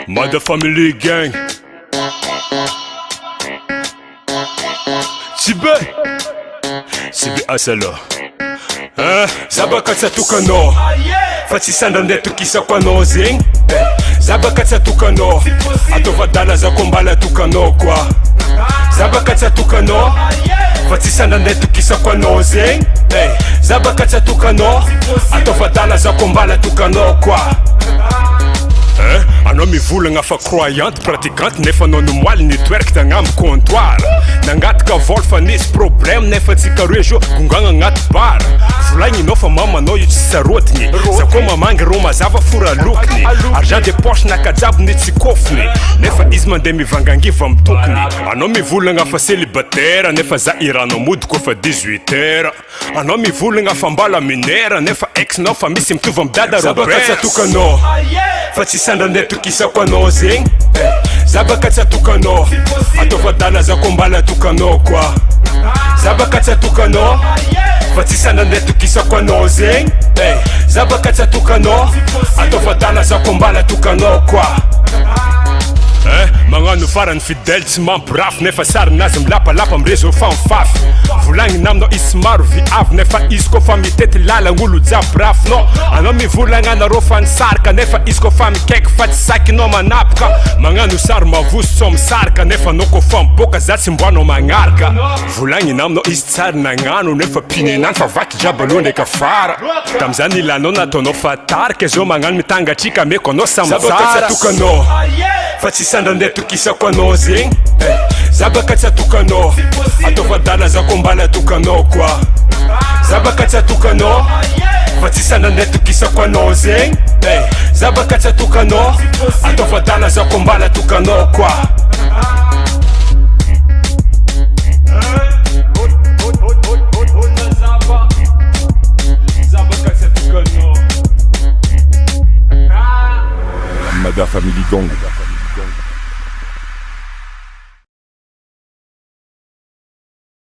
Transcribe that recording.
Mother family gang. Sibe asalo. Zabakatsa tukano. Fatsisandra nde tokisa kwano zegny. Zabakatsa tukano. Atovadala za kombala tukano kwa. Zabakatsa tukano. Fatsisandra nde tokisa kwano zegny. Zabakatsa tukano. Atovadala za kombala tukano kwa. Anao mivolagna fa croyante pratikante nefa anao nomoaly netwerk tagnambo comptoir. Nangataka vol fa nisy problème nefa tsika roe zo gongagna agnaty bar. Volagninao fa mamanao io tsy sarotiny. Zako mamangy ro mazava foralokiny. Argent de poche nakajabo ny tsy kofiny. Nefa izy mandeha mivangangiva amy tokony. Anao mivolagna fa célibataire nefa za iranao mody koa fa 18h. Anao mivolagna fa mbala minera nefa ex-nao fa misy mitovy amy dada Robert. Zabakatsa tukanao fa tsy sandra nde tokisa kwanao zegny. Zabakatsa tukanao atovadala za kombala tukanao kwa. Zabakatsa tukanao fa tsy sandra nde tokisa kwanao zegny. Zabakatsa tukanao atovadala za kombala tukanao kwa. Magnano farany fidèle tsy mampibrafy nefa sarinazy milapalapa amy réseau famfafy. Volagninao aminao izy maro viavy nefa izy koa fa mitety lalagn'olo jiaby rafinao. Anao mivolagna anareo fa nisarika nefa izy koa fa mikaiky fa tsy sakinao manapaka. Magnano sary mavoso so misarika nefa anao koa fa miboaka za tsy mboanao magnaraka. Volagninao aminao izy tsary nagnano nefa pinenany fa vaky jiaby aloha ndraika fara. Tam'izany ilanao nataonao fa tarika zao magnano mitangatrika meko anao samy tsara. Zabakatsa tukanao fa tsy sandra nde tokisa kwanao zegny. Zabakatsa tukanao atovadala za kombala tukanao kwa. Zabakatsa tukanao fa tsy sandra nde tokisa kwanao zegny. Zabakatsa tukanao atovadala za kombala tukanao kwa. Zabakatsa tukanao. Mada Family Gang.